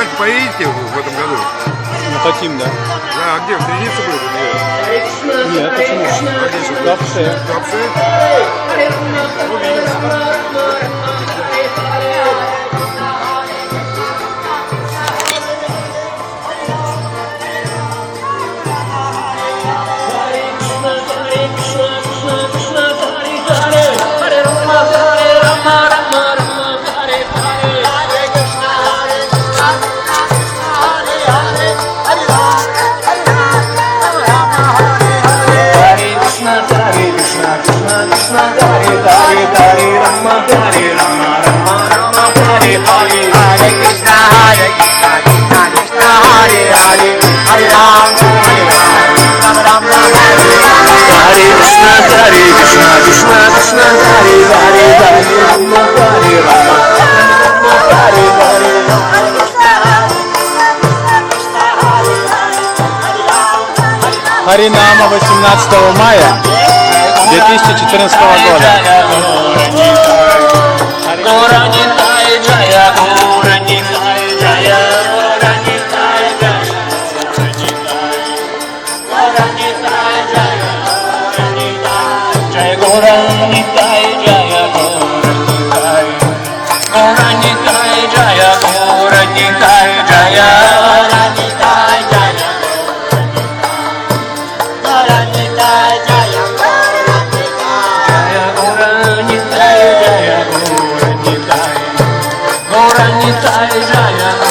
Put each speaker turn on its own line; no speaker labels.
фестиваль поедете в этом году?
Ну, хотим, да.
Да, а где? В Тринице будет?
Нет, почему?
А где же?
В Туапсе.
В Туапсе?
Харинама 18 мая 2014 года.
Jaya